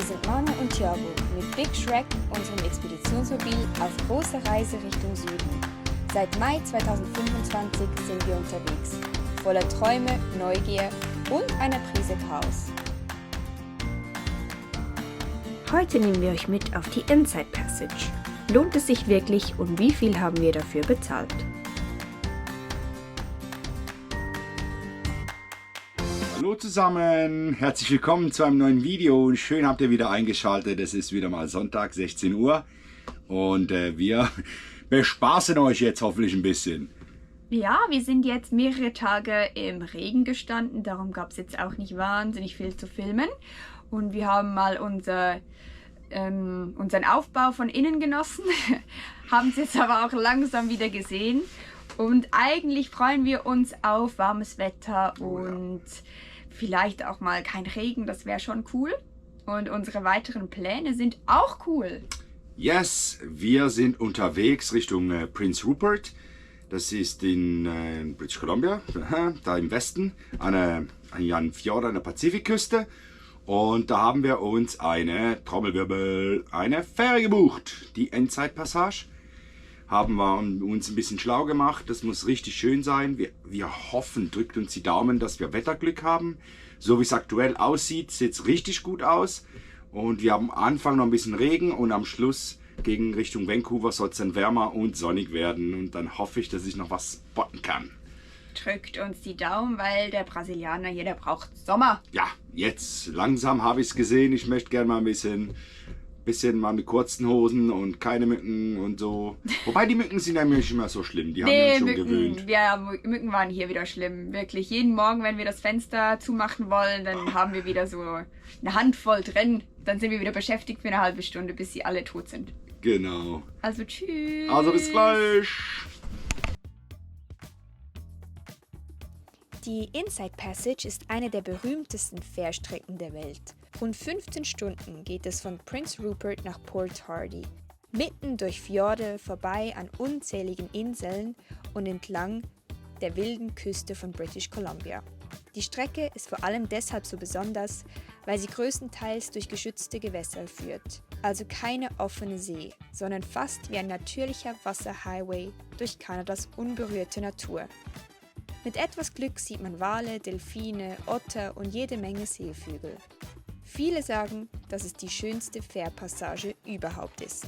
Wir sind Manu und Thiago mit Big Shrek, unserem Expeditionsmobil, auf großer Reise Richtung Süden. Seit Mai 2025 sind wir unterwegs, voller Träume, Neugier und einer Prise Chaos. Heute nehmen wir euch mit auf die Inside Passage. Lohnt es sich wirklich und wie viel haben wir dafür bezahlt? Hallo zusammen, herzlich willkommen zu einem neuen Video. Schön habt ihr wieder eingeschaltet. Es ist wieder mal Sonntag, 16 Uhr und wir bespaßen euch jetzt hoffentlich ein bisschen. Ja, wir sind jetzt mehrere Tage im Regen gestanden, darum gab es jetzt auch nicht wahnsinnig viel zu filmen. Und wir haben mal unseren Aufbau von innen genossen, haben es jetzt aber auch langsam wieder gesehen. Und eigentlich freuen wir uns auf warmes Wetter und vielleicht auch mal kein Regen, das wäre schon cool. Und unsere weiteren Pläne sind auch cool. Yes, wir sind unterwegs Richtung Prince Rupert. Das ist in British Columbia, da im Westen, an einem Fjord an der Pazifikküste. Und da haben wir uns eine Fähre gebucht, die Endzeit-Passage. Haben wir uns ein bisschen schlau gemacht, das muss richtig schön sein. Wir hoffen, drückt uns die Daumen, dass wir Wetterglück haben. So wie es aktuell aussieht, sieht es richtig gut aus. Und wir haben am Anfang noch ein bisschen Regen und am Schluss gegen Richtung Vancouver soll es dann wärmer und sonnig werden. Und dann hoffe ich, dass ich noch was spotten kann. Drückt uns die Daumen, weil der Brasilianer hier, der braucht Sommer. Ja, jetzt langsam habe ich es gesehen. Ich möchte gerne mal ein bisschen mal mit kurzen Hosen und keine Mücken und so. Wobei die Mücken sind ja nicht mehr so schlimm. Die haben wir uns schon gewöhnt. Ja, Mücken waren hier wieder schlimm. Wirklich. Jeden Morgen, wenn wir das Fenster zumachen wollen, dann haben wir wieder so eine Handvoll drin. Dann sind wir wieder beschäftigt für eine halbe Stunde, bis sie alle tot sind. Genau. Also tschüss. Also bis gleich. Die Inside Passage ist eine der berühmtesten Fährstrecken der Welt. Rund 15 Stunden geht es von Prince Rupert nach Port Hardy, mitten durch Fjorde, vorbei an unzähligen Inseln und entlang der wilden Küste von British Columbia. Die Strecke ist vor allem deshalb so besonders, weil sie größtenteils durch geschützte Gewässer führt, also keine offene See, sondern fast wie ein natürlicher Wasserhighway durch Kanadas unberührte Natur. Mit etwas Glück sieht man Wale, Delfine, Otter und jede Menge Seevögel. Viele sagen, dass es die schönste Fährpassage überhaupt ist.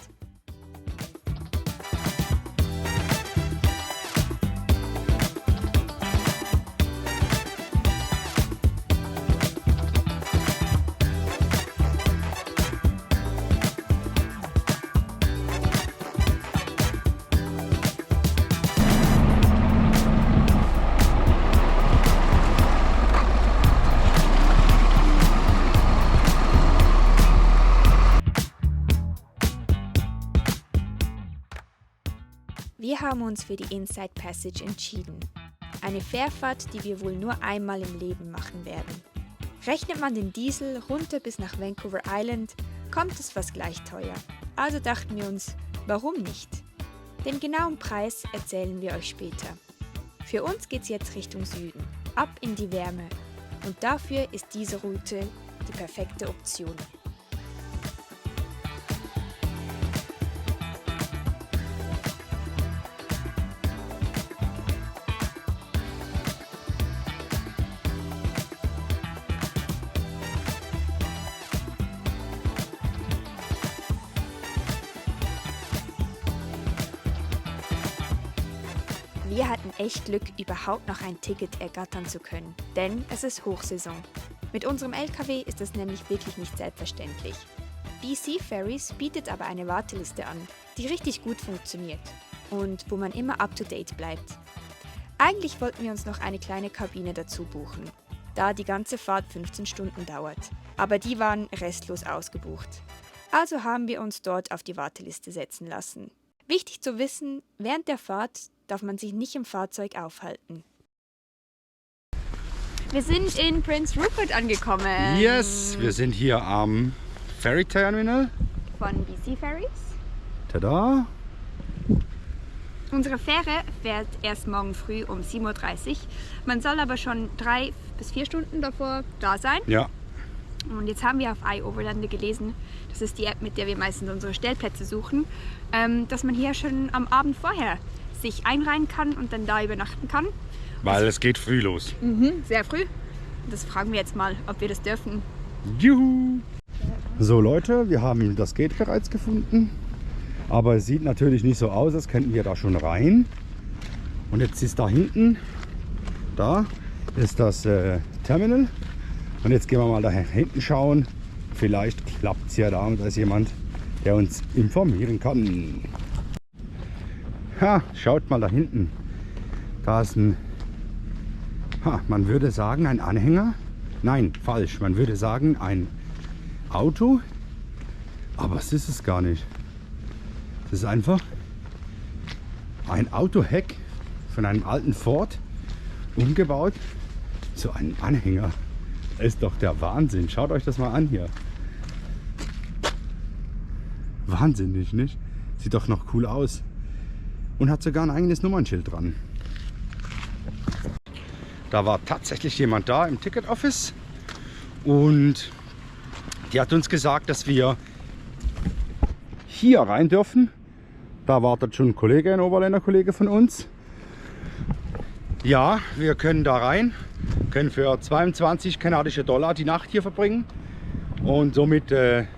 Wir haben uns für die Inside Passage entschieden. Eine Fährfahrt, die wir wohl nur einmal im Leben machen werden. Rechnet man den Diesel runter bis nach Vancouver Island, kommt es fast gleich teuer. Also dachten wir uns, warum nicht? Den genauen Preis erzählen wir euch später. Für uns geht's jetzt Richtung Süden, ab in die Wärme. Und dafür ist diese Route die perfekte Option. Wir hatten echt Glück, überhaupt noch ein Ticket ergattern zu können, denn es ist Hochsaison. Mit unserem LKW ist das nämlich wirklich nicht selbstverständlich. BC Ferries bietet aber eine Warteliste an, die richtig gut funktioniert und wo man immer up-to-date bleibt. Eigentlich wollten wir uns noch eine kleine Kabine dazu buchen, da die ganze Fahrt 15 Stunden dauert, aber die waren restlos ausgebucht. Also haben wir uns dort auf die Warteliste setzen lassen. Wichtig zu wissen, während der Fahrt darf man sich nicht im Fahrzeug aufhalten. Wir sind in Prince Rupert angekommen. Yes, wir sind hier am Ferry Terminal. Von BC Ferries. Tada! Unsere Fähre fährt erst morgen früh um 7:30 Uhr. Man soll aber schon 3 bis 4 Stunden davor da sein. Ja. Und jetzt haben wir auf iOverlander gelesen, das ist die App, mit der wir meistens unsere Stellplätze suchen, dass man hier schon am Abend vorher sich einreihen kann und dann da übernachten kann. Weil es geht früh los. Sehr früh. Das fragen wir jetzt mal, ob wir das dürfen. Juhu! So Leute, wir haben das Gate bereits gefunden. Aber es sieht natürlich nicht so aus, als könnten wir da schon rein. Und jetzt ist da hinten, da ist das Terminal. Und jetzt gehen wir mal da hinten schauen. Vielleicht klappt es ja da und da ist jemand, der uns informieren kann. Ha, schaut mal da hinten. Da ist ein, man würde sagen ein Anhänger. Nein, falsch. Man würde sagen ein Auto. Aber es ist es gar nicht. Es ist einfach ein Autoheck von einem alten Ford umgebaut zu einem Anhänger. Das ist doch der Wahnsinn. Schaut euch das mal an hier. Wahnsinnig, nicht? Sieht doch noch cool aus. Und hat sogar ein eigenes Nummernschild dran. Da war tatsächlich jemand da im Ticket Office und die hat uns gesagt, dass wir hier rein dürfen. Da wartet schon ein Kollege, ein Oberländer Kollege von uns. Ja, wir können da rein, können für 22 kanadische Dollar die Nacht hier verbringen und somit können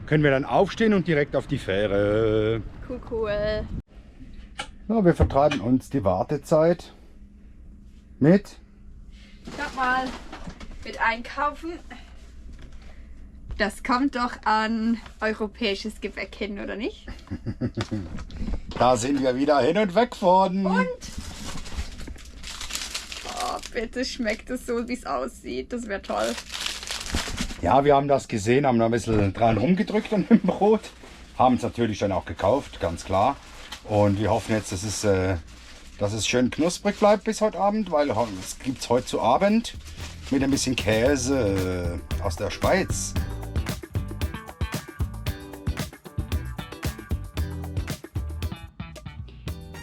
wir dann aufstehen und direkt auf die Fähre. Cool. Ja, wir vertreiben uns die Wartezeit mit. Schaut mal, mit Einkaufen. Das kommt doch an europäisches Gebäck hin, oder nicht? Da sind wir wieder hin und weg von. Und? Oh, bitte schmeckt es so, wie es aussieht. Das wäre toll. Ja, wir haben das gesehen, haben da ein bisschen dran rumgedrückt an dem Brot. Haben es natürlich dann auch gekauft, ganz klar. Und wir hoffen jetzt, dass es schön knusprig bleibt bis heute Abend, weil es gibt es heute zu Abend mit ein bisschen Käse aus der Schweiz.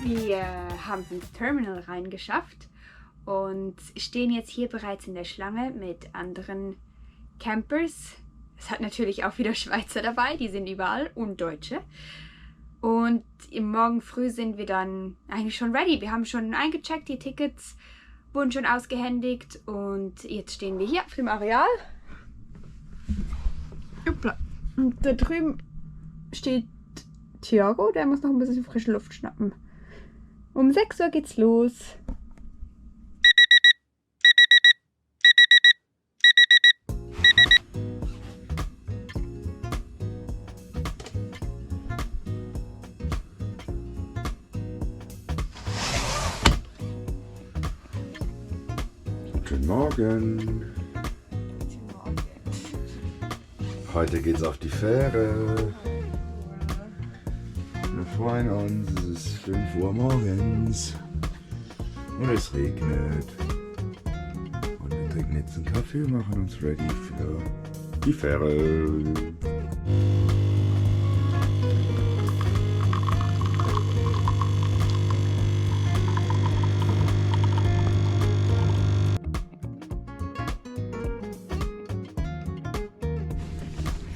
Wir haben es ins Terminal reingeschafft und stehen jetzt hier bereits in der Schlange mit anderen Campers. Es hat natürlich auch wieder Schweizer dabei, die sind überall, und Deutsche. Und morgen früh sind wir dann eigentlich schon ready. Wir haben schon eingecheckt, die Tickets wurden schon ausgehändigt und jetzt stehen wir hier auf dem Areal. Und da drüben steht Thiago, der muss noch ein bisschen frische Luft schnappen. Um 6 Uhr geht's los. Guten Morgen. Heute geht's auf die Fähre. Wir freuen uns, es ist 5 Uhr morgens und es regnet. Und wir trinken jetzt einen Kaffee und machen uns ready für die Fähre.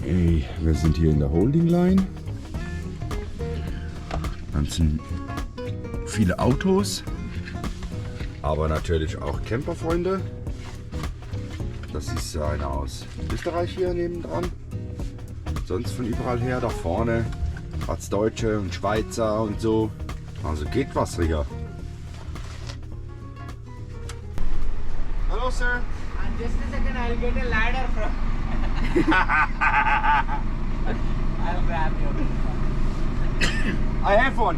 Hey, wir sind hier in der Holding Line. Dann sind viele Autos, aber natürlich auch Camperfreunde. Das ist einer aus Österreich hier nebendran. Sonst von überall her, da vorne hat es Deutsche und Schweizer und so. Also geht was hier. Hallo Sir. And just a second, I'll get a ladder from. I'll grab you. I have one.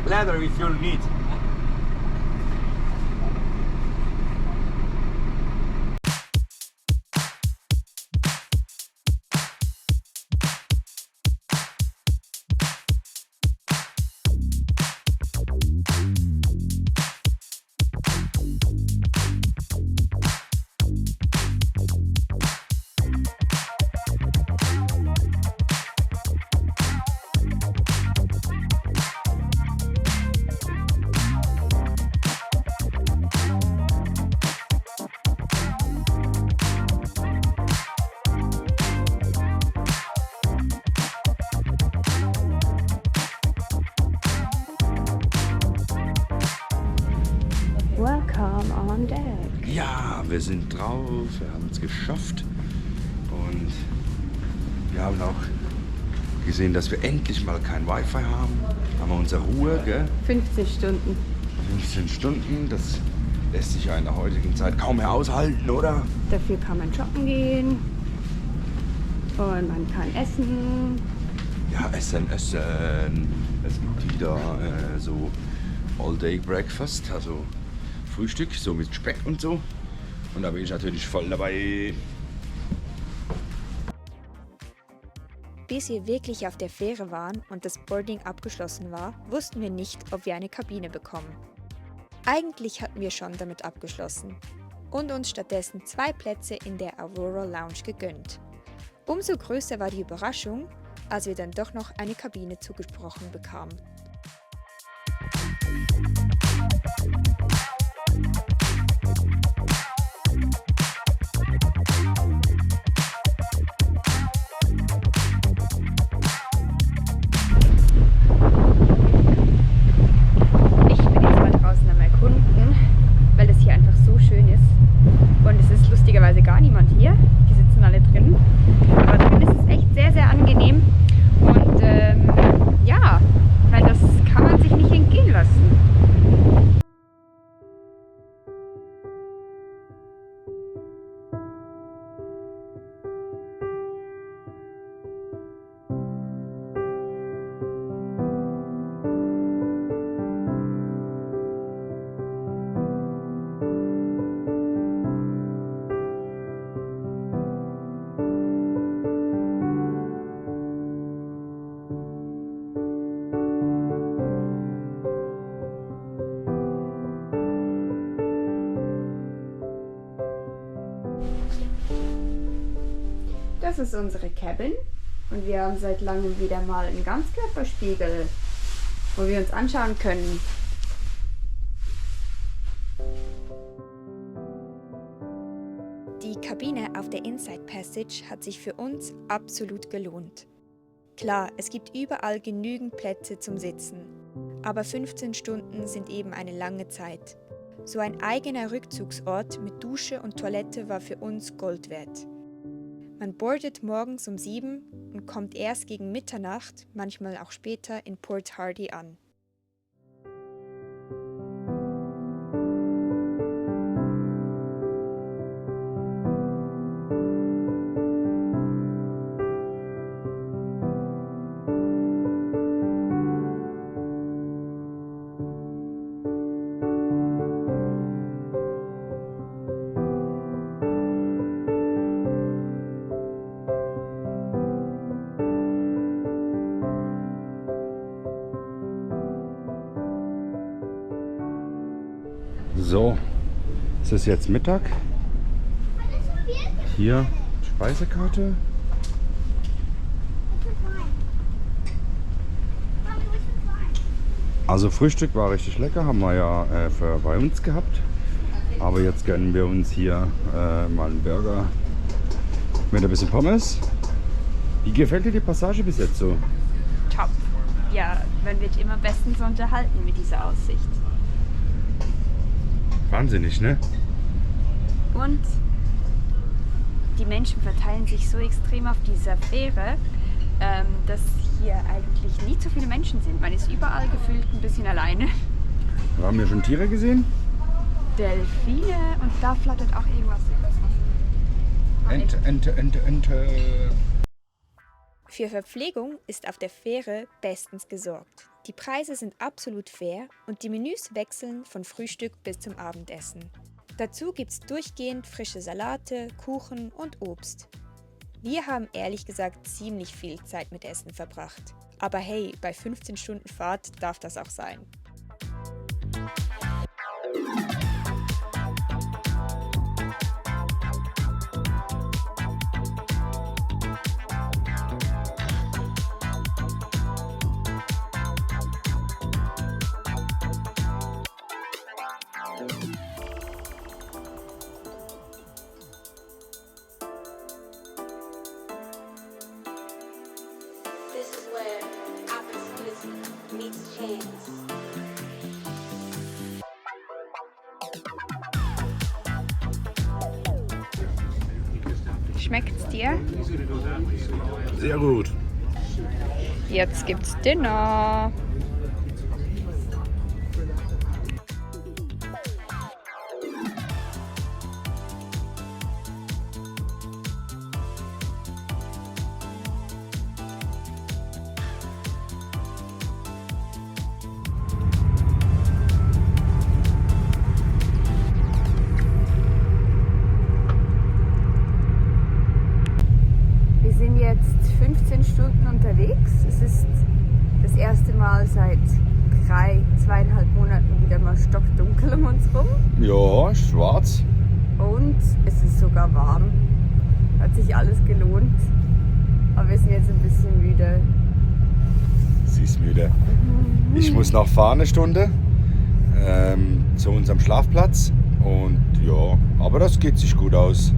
Ladder if you need. on deck. Ja, wir sind drauf, wir haben es geschafft und wir haben auch gesehen, dass wir endlich mal kein Wi-Fi haben. Haben wir unsere Ruhe, gell? 15 Stunden. 15 Stunden, das lässt sich ja in der heutigen Zeit kaum mehr aushalten, oder? Dafür kann man shoppen gehen und man kann essen. Ja, essen. Es gibt wieder so All-Day-Breakfast, also Frühstück, so mit Speck und so. Und da bin ich natürlich voll dabei. Bis wir wirklich auf der Fähre waren und das Boarding abgeschlossen war, wussten wir nicht, ob wir eine Kabine bekommen. Eigentlich hatten wir schon damit abgeschlossen und uns stattdessen 2 Plätze in der Aurora Lounge gegönnt. Umso größer war die Überraschung, als wir dann doch noch eine Kabine zugesprochen bekamen. Ich bin jetzt mal draußen am Erkunden, weil es hier einfach so schön ist. Und es ist lustigerweise gar niemand hier. Die sitzen alle drin. Aber drin ist es echt sehr, sehr angenehm. Und ja, weil das kann man sich nicht entgehen lassen. Das ist unsere Cabin und wir haben seit langem wieder mal einen Ganzkörperspiegel, wo wir uns anschauen können. Die Kabine auf der Inside Passage hat sich für uns absolut gelohnt. Klar, es gibt überall genügend Plätze zum Sitzen, aber 15 Stunden sind eben eine lange Zeit. So ein eigener Rückzugsort mit Dusche und Toilette war für uns Gold wert. Man boardet morgens um 7 und kommt erst gegen Mitternacht, manchmal auch später, in Port Hardy an. So, es ist jetzt Mittag. Hier Speisekarte. Also Frühstück war richtig lecker, haben wir ja bei uns gehabt. Aber jetzt gönnen wir uns hier mal einen Burger mit ein bisschen Pommes. Wie gefällt dir die Passage bis jetzt so? Top. Ja, man wird immer bestens unterhalten mit dieser Aussicht. Wahnsinnig, ne? Und die Menschen verteilen sich so extrem auf dieser Fähre, dass hier eigentlich nie so viele Menschen sind. Man ist überall gefühlt ein bisschen alleine. Wir haben ja schon Tiere gesehen. Delfine und da flattert auch irgendwas übers Wasser. Ente. Für Verpflegung ist auf der Fähre bestens gesorgt. Die Preise sind absolut fair und die Menüs wechseln von Frühstück bis zum Abendessen. Dazu gibt's durchgehend frische Salate, Kuchen und Obst. Wir haben ehrlich gesagt ziemlich viel Zeit mit Essen verbracht. Aber hey, bei 15 Stunden Fahrt darf das auch sein. This is where opportunity meets chance. Schmeckt's dir? Sehr gut. Jetzt gibt's Dinner. Wir sind jetzt 15 Stunden unterwegs. Es ist das erste Mal seit 2,5 Monaten wieder mal stockdunkel um uns rum. Ja, schwarz. Und es ist sogar warm. Hat sich alles gelohnt. Aber wir sind jetzt ein bisschen müde. Sie ist müde. Ich muss noch fahren eine Stunde zu unserem Schlafplatz. Und ja, aber das geht sich gut aus.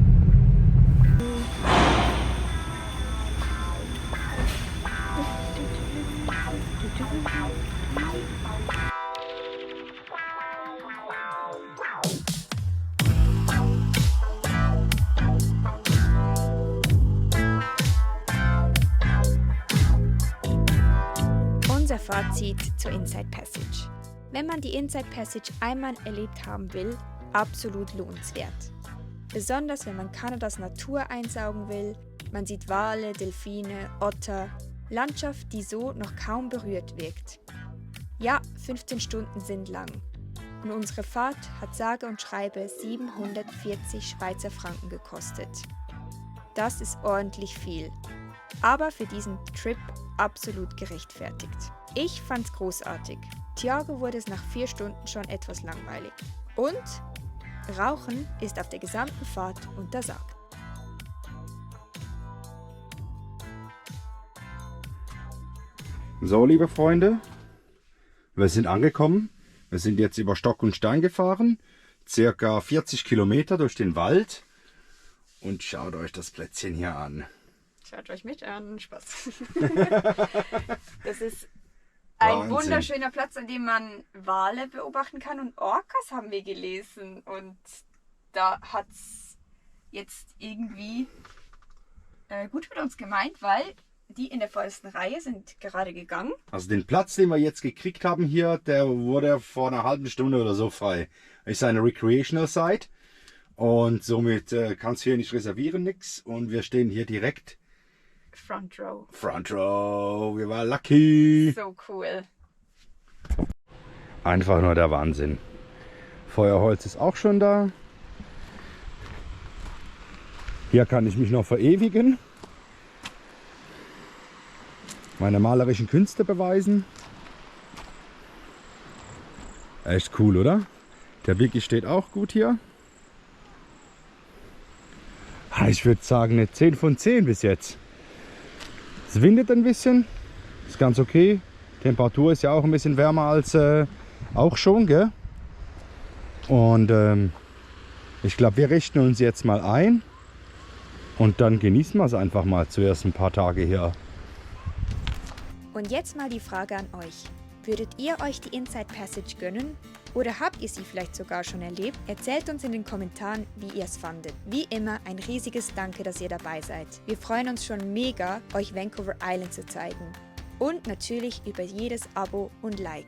Unser Fazit zur Inside Passage. Wenn man die Inside Passage einmal erlebt haben will, absolut lohnenswert. Besonders wenn man Kanadas Natur einsaugen will, man sieht Wale, Delfine, Otter, Landschaft, die so noch kaum berührt wirkt. Ja, 15 Stunden sind lang. Und unsere Fahrt hat sage und schreibe 740 Schweizer Franken gekostet. Das ist ordentlich viel, aber für diesen Trip absolut gerechtfertigt. Ich fand's großartig. Thiago wurde es nach 4 Stunden schon etwas langweilig. Und Rauchen ist auf der gesamten Fahrt untersagt. So, liebe Freunde, wir sind angekommen. Wir sind jetzt über Stock und Stein gefahren, circa 40 Kilometer durch den Wald. Und schaut euch das Plätzchen hier an. Schaut euch mit an, Spaß. Das ist ein Wahnsinn. wunderschöner Platz, an dem man Wale beobachten kann und Orcas haben wir gelesen. Und da hat es jetzt irgendwie gut mit uns gemeint, weil die in der vordersten Reihe sind gerade gegangen. Also den Platz, den wir jetzt gekriegt haben hier, der wurde vor einer halben Stunde oder so frei. Ist eine Recreational Site und somit kannst du hier nicht reservieren, nix. Und wir stehen hier direkt Front Row. Front Row. Wir waren lucky. So cool. Einfach nur der Wahnsinn. Feuerholz ist auch schon da. Hier kann ich mich noch verewigen. Meine malerischen Künste beweisen. Echt cool, oder? Der Biggie steht auch gut hier. Ich würde sagen eine 10 von 10 bis jetzt. Es windet ein bisschen. Ist ganz okay. Temperatur ist ja auch ein bisschen wärmer als auch schon, gell? Und ich glaube, wir richten uns jetzt mal ein. Und dann genießen wir es einfach mal zuerst ein paar Tage hier. Und jetzt mal die Frage an euch. Würdet ihr euch die Inside Passage gönnen? Oder habt ihr sie vielleicht sogar schon erlebt? Erzählt uns in den Kommentaren, wie ihr es fandet. Wie immer ein riesiges Danke, dass ihr dabei seid. Wir freuen uns schon mega, euch Vancouver Island zu zeigen. Und natürlich über jedes Abo und Like.